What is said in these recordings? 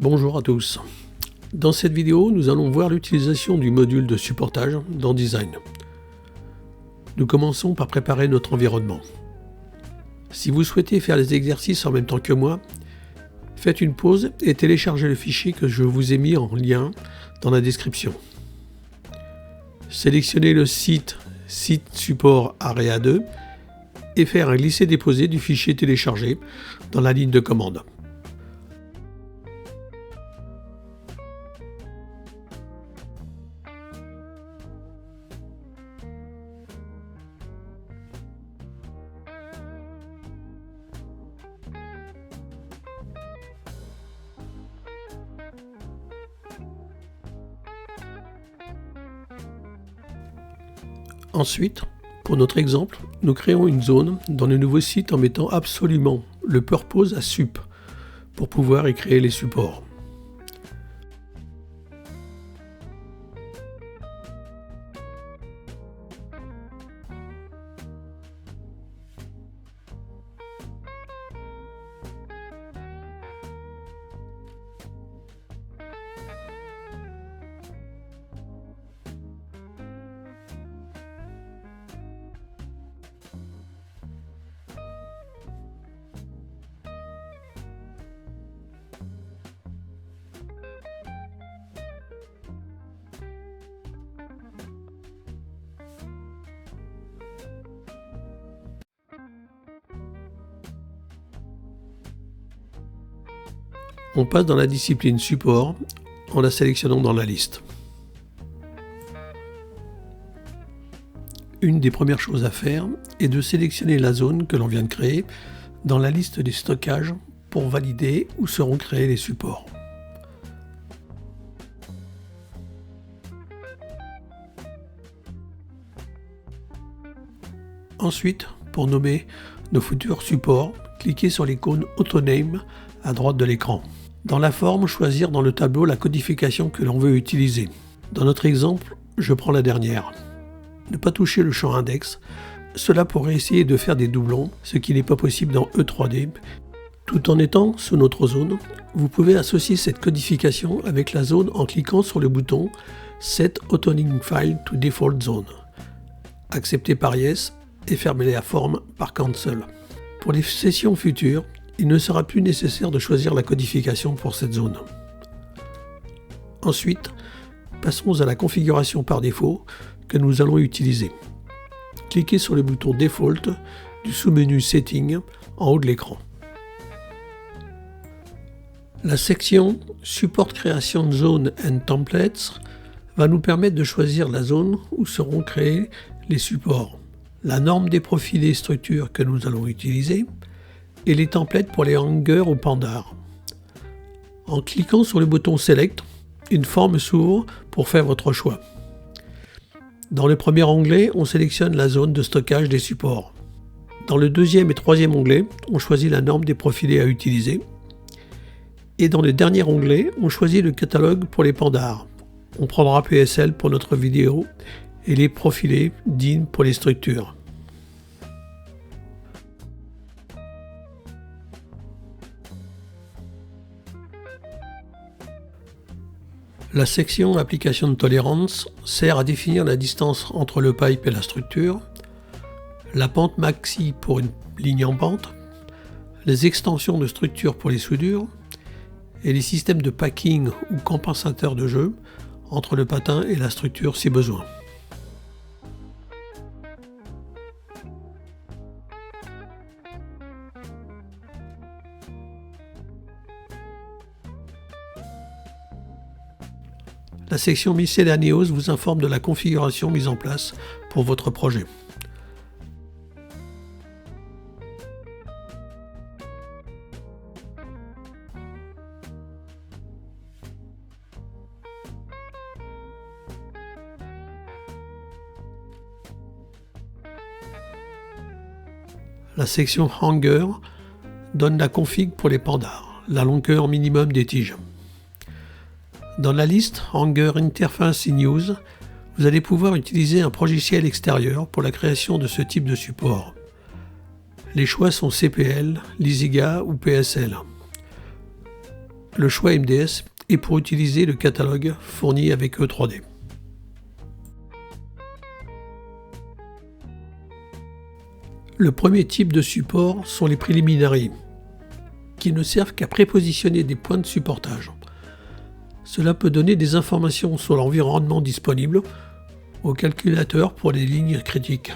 Bonjour à tous. Dans cette vidéo, nous allons voir l'utilisation du module de supportage dans Design. Nous commençons par préparer notre environnement. Si vous souhaitez faire les exercices en même temps que moi, faites une pause et téléchargez le fichier que je vous ai mis en lien dans la description. Sélectionnez le site support area 2 et faire un glisser-déposer du fichier téléchargé dans la ligne de commande. Ensuite, pour notre exemple, nous créons une zone dans le nouveau site en mettant absolument le purpose à sup pour pouvoir y créer les supports. On passe dans la discipline support en la sélectionnant dans la liste. Une des premières choses à faire est de sélectionner la zone que l'on vient de créer dans la liste des stockages pour valider où seront créés les supports. Ensuite, pour nommer nos futurs supports, cliquez sur l'icône AutoName à droite de l'écran. Dans la forme, choisir dans le tableau la codification que l'on veut utiliser. Dans notre exemple, je prends la dernière. Ne pas toucher le champ index, cela pourrait essayer de faire des doublons, ce qui n'est pas possible dans E3D. Tout en étant sous notre zone, vous pouvez associer cette codification avec la zone en cliquant sur le bouton Set AutoName File to Default Zone. Acceptez par Yes et fermez la forme par Cancel. Pour les sessions futures, il ne sera plus nécessaire de choisir la codification pour cette zone. Ensuite, passons à la configuration par défaut que nous allons utiliser. Cliquez sur le bouton Default du sous-menu Setting en haut de l'écran. La section Support Creation Zone and Templates va nous permettre de choisir la zone où seront créés les supports, la norme des profils et structures que nous allons utiliser, et les templates pour les hangers ou pandards. En cliquant sur le bouton Select, une forme s'ouvre pour faire votre choix. Dans le premier onglet, on sélectionne la zone de stockage des supports. Dans le deuxième et troisième onglet, on choisit la norme des profilés à utiliser. Et dans le dernier onglet, on choisit le catalogue pour les pandards. On prendra PSL pour notre vidéo et les profilés DIN pour les structures. La section Application de Tolerance sert à définir la distance entre le pipe et la structure, la pente maxi pour une ligne en pente, les extensions de structure pour les soudures et les systèmes de packing ou compensateurs de jeu entre le patin et la structure si besoin. La section Miscellaneous vous informe de la configuration mise en place pour votre projet. La section Hanger donne la config pour les pandards, la longueur minimum des tiges. Dans la liste Hanger Interface in Use, vous allez pouvoir utiliser un logiciel extérieur pour la création de ce type de support. Les choix sont CPL, Lysiga ou PSL. le choix MDS est pour utiliser le catalogue fourni avec E3D. Le premier type de support sont les préliminaries, qui ne servent qu'à prépositionner des points de supportage. Cela peut donner des informations sur l'environnement disponible au calculateur pour les lignes critiques.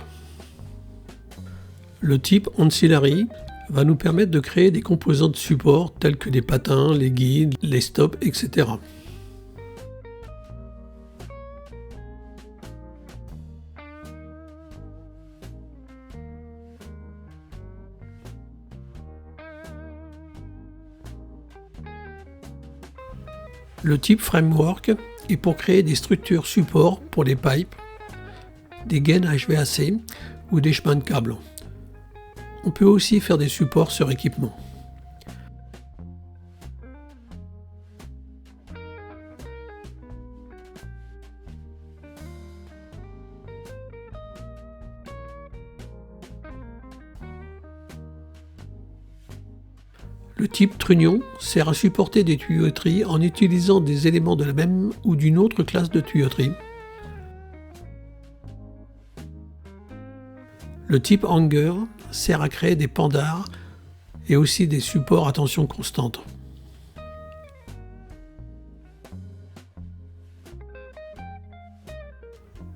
Le type Ancillary va nous permettre de créer des composants de support tels que les patins, les guides, les stops, etc. Le type Framework est pour créer des structures support pour les pipes, des gaines HVAC ou des chemins de câbles. On peut aussi faire des supports sur équipement. Le type Trunnion sert à supporter des tuyauteries en utilisant des éléments de la même ou d'une autre classe de tuyauterie. Le type Hanger sert à créer des pendards et aussi des supports à tension constante.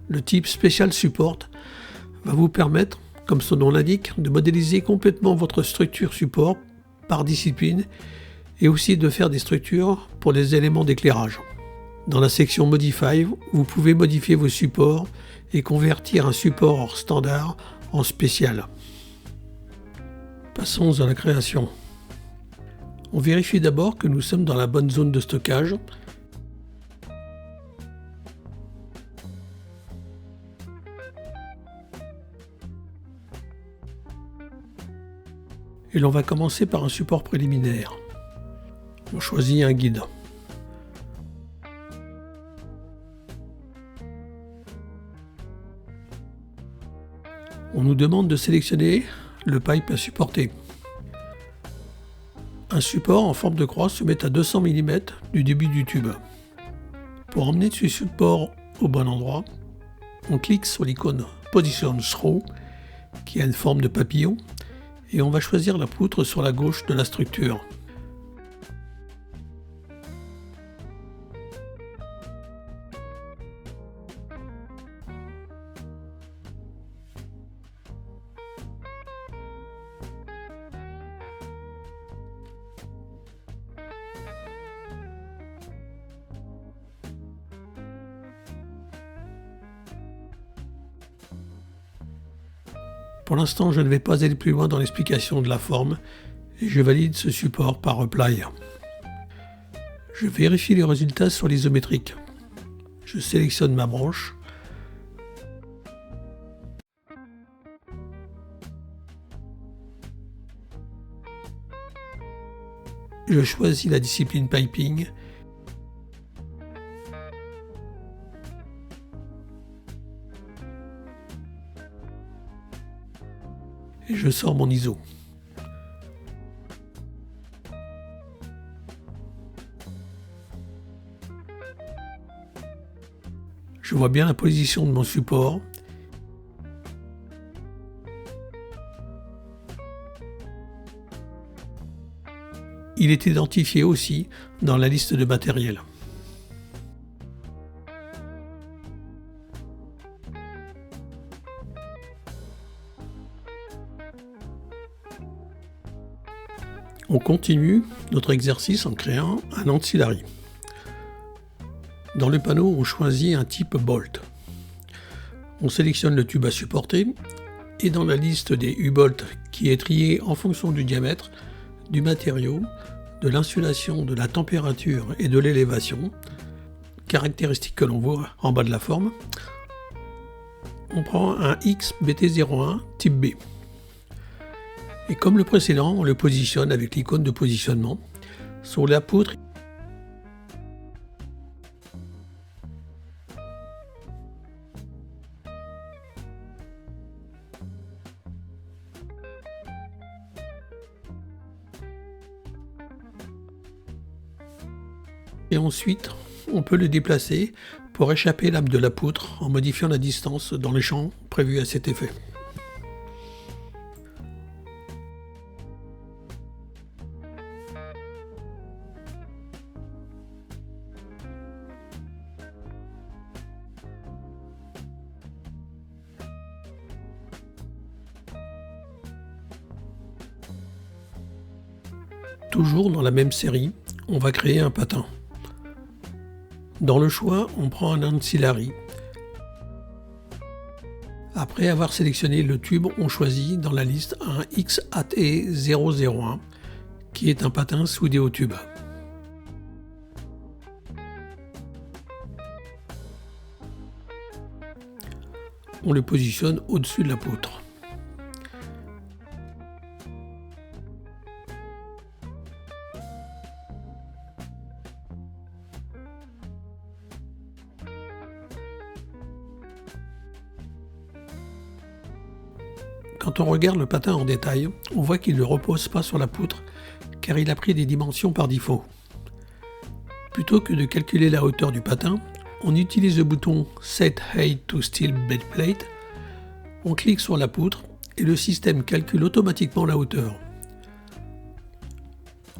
Le type Special Support va vous permettre, comme son nom l'indique, de modéliser complètement votre structure support par discipline et aussi de faire des structures pour les éléments d'éclairage. Dans la section Modify, vous pouvez modifier vos supports et convertir un support standard en spécial. Passons à la création. On vérifie d'abord que nous sommes dans la bonne zone de stockage. Et l'on va commencer par un support préliminaire. On choisit un guide. On nous demande de sélectionner le pipe à supporter. Un support en forme de croix se met à 200 mm du début du tube. Pour emmener ce support au bon endroit, on clique sur l'icône Position Through qui a une forme de papillon et on va choisir la poutre sur la gauche de la structure. Pour l'instant, je ne vais pas aller plus loin dans l'explication de la forme et je valide ce support par Apply. Je vérifie les résultats sur l'isométrique. Je sélectionne ma branche. Je choisis la discipline Piping. Et je sors mon ISO. Je vois bien la position de mon support. Il est identifié aussi dans la liste de matériel. On continue notre exercice en créant un ancillary. Dans le panneau, on choisit un type bolt. On sélectionne le tube à supporter et dans la liste des U-bolts qui est triée en fonction du diamètre, du matériau, de l'insulation, de la température et de l'élévation, caractéristiques que l'on voit en bas de la forme, on prend un XBT01 type B. Et comme le précédent, on le positionne avec l'icône de positionnement sur la poutre. Et ensuite, on peut le déplacer pour échapper l'âme de la poutre en modifiant la distance dans les champs prévus à cet effet. Toujours dans la même série, on va créer un patin. Dans le choix, on prend un ancillary. Après avoir sélectionné le tube, on choisit dans la liste un XAT001 qui est un patin soudé au tube. On le positionne au-dessus de la poutre. Quand on regarde le patin en détail, on voit qu'il ne repose pas sur la poutre car il a pris des dimensions par défaut. Plutôt que de calculer la hauteur du patin, on utilise le bouton Set Height to Steel Bed Plate, on clique sur la poutre et le système calcule automatiquement la hauteur.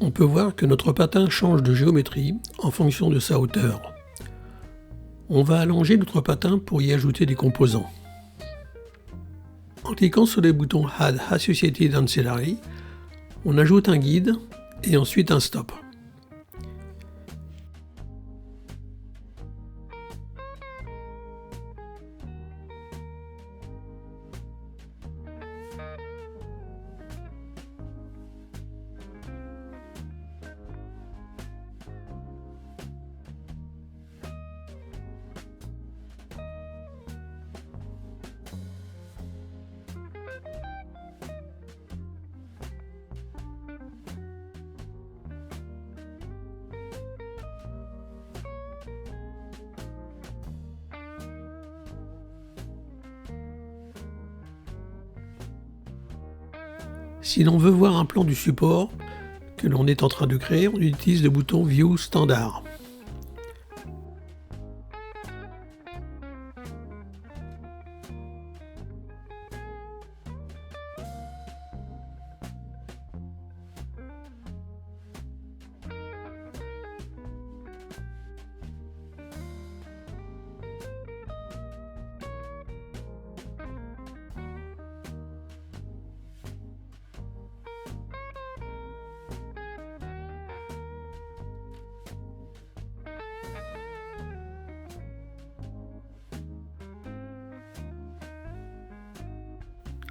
On peut voir que notre patin change de géométrie en fonction de sa hauteur. On va allonger notre patin pour y ajouter des composants. En cliquant sur les boutons Add Associated Ancillary, on ajoute un guide et ensuite un stop. Si l'on veut voir un plan du support que l'on est en train de créer, on utilise le bouton View Standard.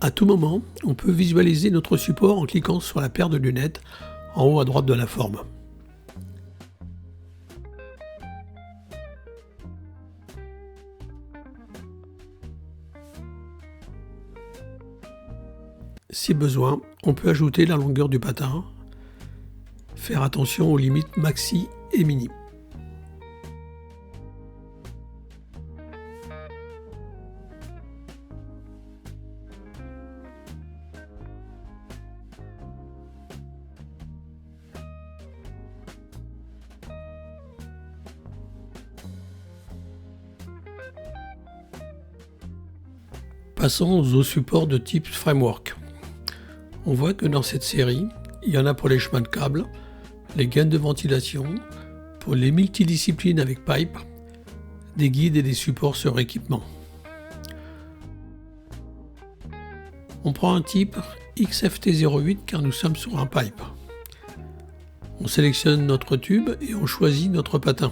À tout moment, on peut visualiser notre support en cliquant sur la paire de lunettes en haut à droite de la forme. Si besoin, on peut ajouter la longueur du patin, faire attention aux limites maxi et mini. Passons aux supports de type framework. On voit que dans cette série, il y en a pour les chemins de câbles, les gaines de ventilation, pour les multidisciplines avec pipe, des guides et des supports sur équipement. On prend un type XFT08 car nous sommes sur un pipe. On sélectionne notre tube et on choisit notre patin.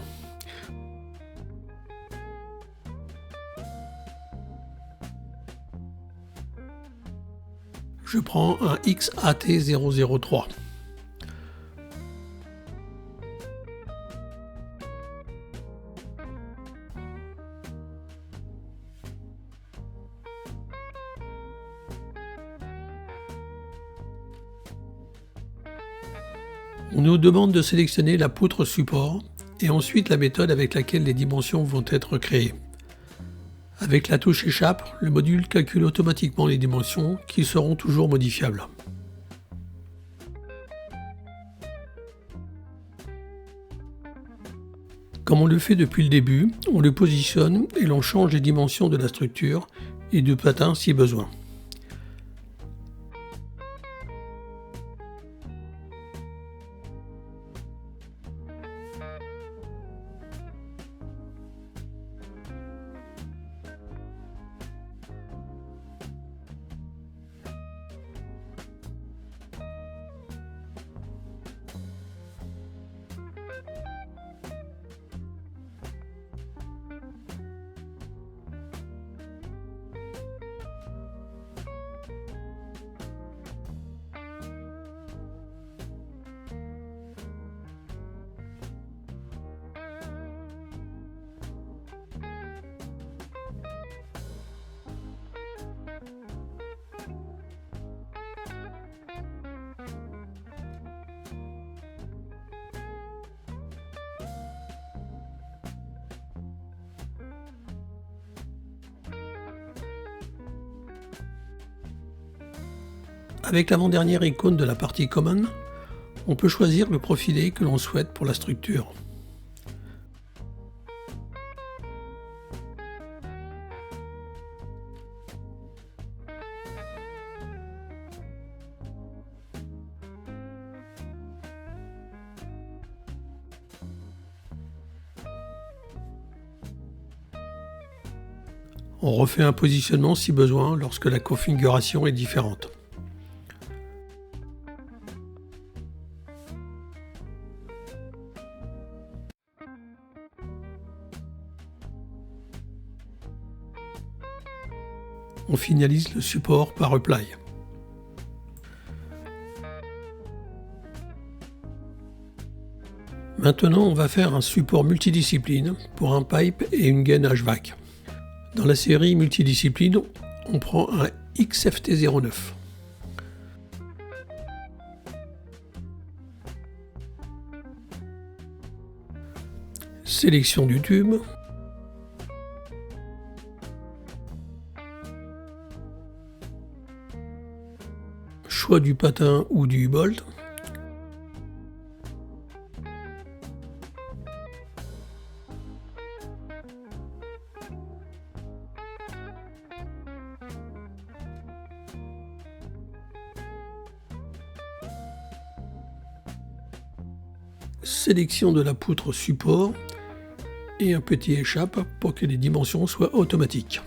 Je prends un XAT003. On nous demande de sélectionner la poutre support et ensuite la méthode avec laquelle les dimensions vont être créées. Avec la touche échappe, le module calcule automatiquement les dimensions qui seront toujours modifiables. Comme on le fait depuis le début, on le positionne et l'on change les dimensions de la structure et du patin si besoin. Avec l'avant-dernière icône de la partie Common, on peut choisir le profilé que l'on souhaite pour la structure. On refait un positionnement si besoin lorsque la configuration est différente. On finalise le support par Apply. Maintenant, on va faire un support multidiscipline pour un pipe et une gaine HVAC. Dans la série multidiscipline, on prend un XFT09. Sélection du tube. Choix du patin ou du bolt. Sélection de la poutre support et un petit échappe pour que les dimensions soient automatiques.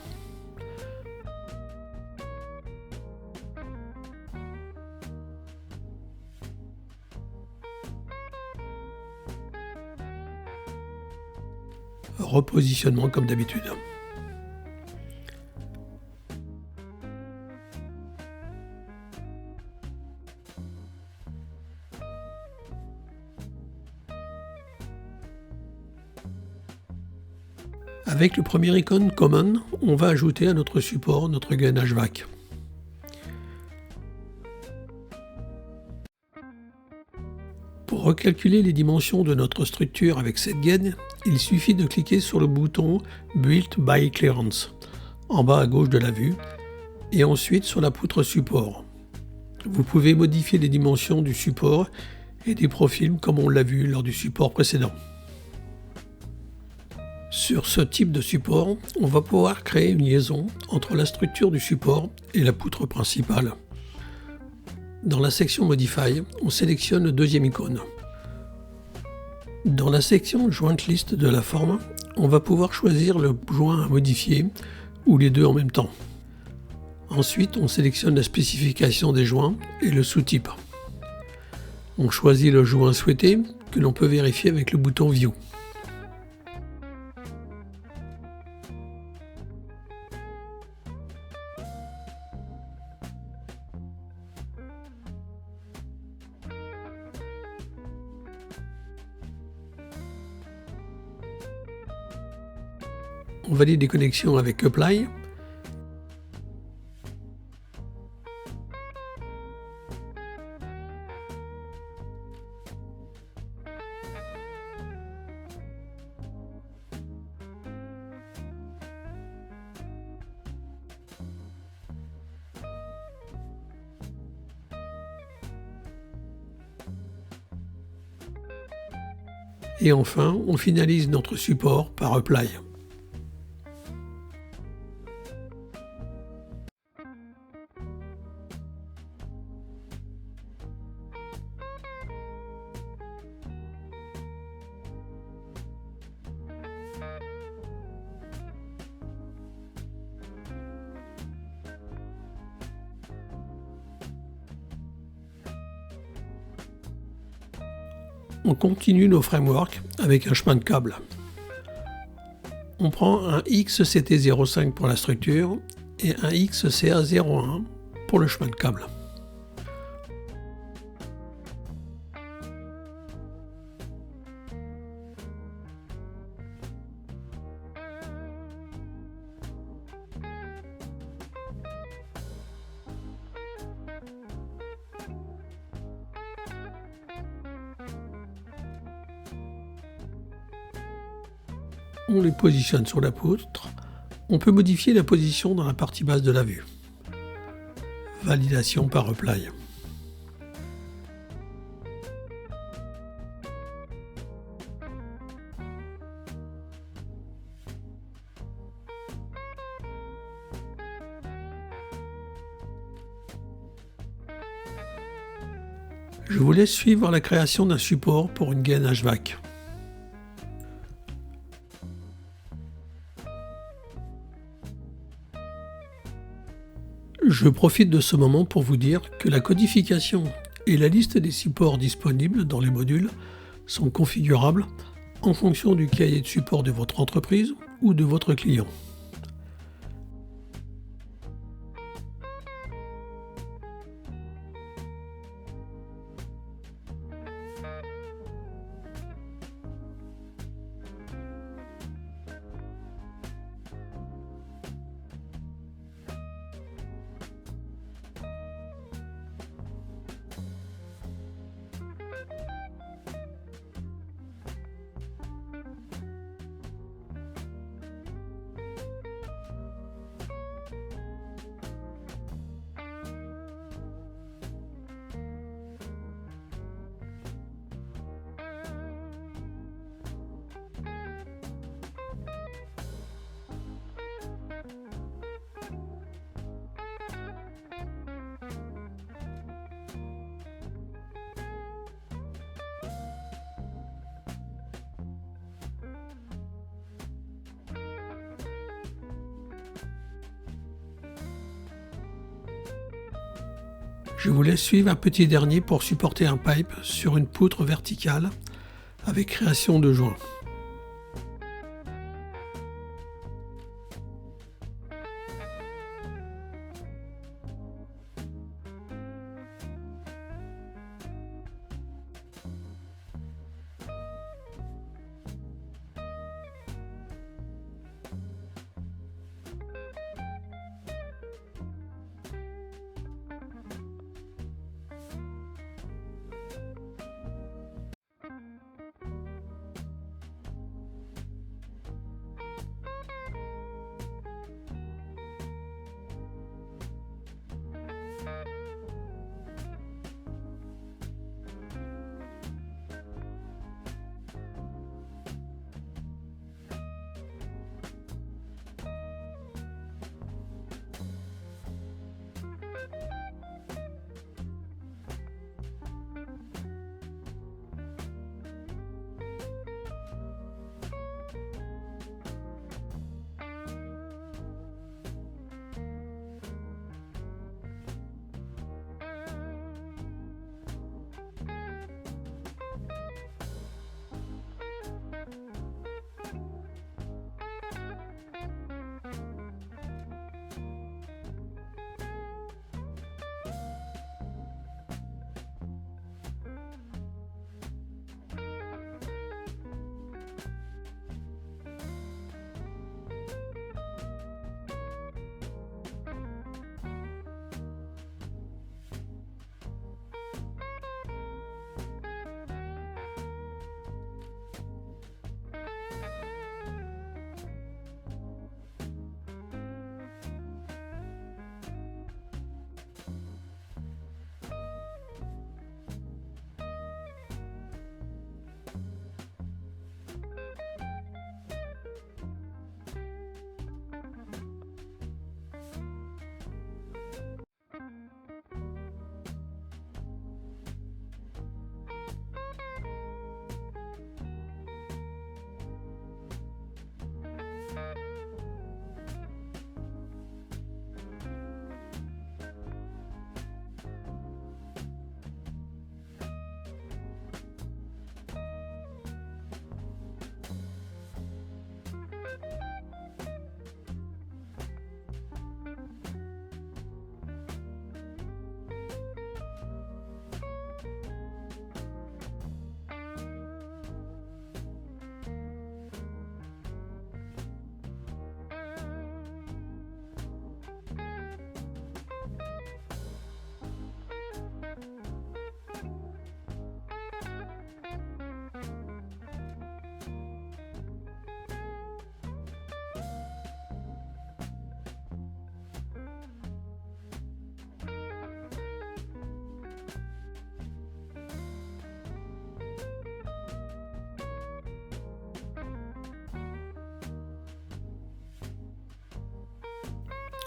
Repositionnement comme d'habitude. Avec le premier icône Common, on va ajouter à notre support notre gaine HVAC. Pour recalculer les dimensions de notre structure avec cette gaine, il suffit de cliquer sur le bouton Built by Clearance en bas à gauche de la vue et ensuite sur la poutre support. Vous pouvez modifier les dimensions du support et des profils comme on l'a vu lors du support précédent. Sur ce type de support, on va pouvoir créer une liaison entre la structure du support et la poutre principale. Dans la section Modify, on sélectionne le deuxième icône. Dans la section Joint List de la forme, on va pouvoir choisir le joint à modifier ou les deux en même temps. Ensuite, on sélectionne la spécification des joints et le sous-type. On choisit le joint souhaité que l'on peut vérifier avec le bouton View. On valide les connexions avec Apply. Et enfin, on finalise notre support par Apply. On continue nos frameworks avec un chemin de câble. On prend un XCT05 pour la structure et un XCA01 pour le chemin de câble. On les positionne sur la poutre. On peut modifier la position dans la partie basse de la vue. Validation par Apply. Je vous laisse suivre la création d'un support pour une gaine HVAC. Je profite de ce moment pour vous dire que la codification et la liste des supports disponibles dans les modules sont configurables en fonction du cahier de support de votre entreprise ou de votre client. Je vous laisse suivre un petit dernier pour supporter un pipe sur une poutre verticale avec création de joints.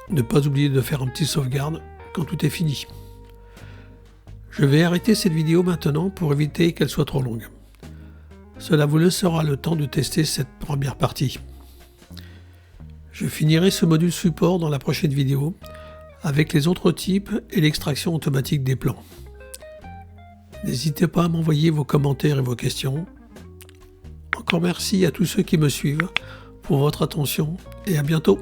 Ne pas oublier de faire un petit sauvegarde quand tout est fini. Je vais arrêter cette vidéo maintenant pour éviter qu'elle soit trop longue. Cela vous laissera le temps de tester cette première partie. Je finirai ce module support dans la prochaine vidéo avec les autres types et l'extraction automatique des plans. N'hésitez pas à m'envoyer vos commentaires et vos questions. Encore merci à tous ceux qui me suivent pour votre attention et à bientôt.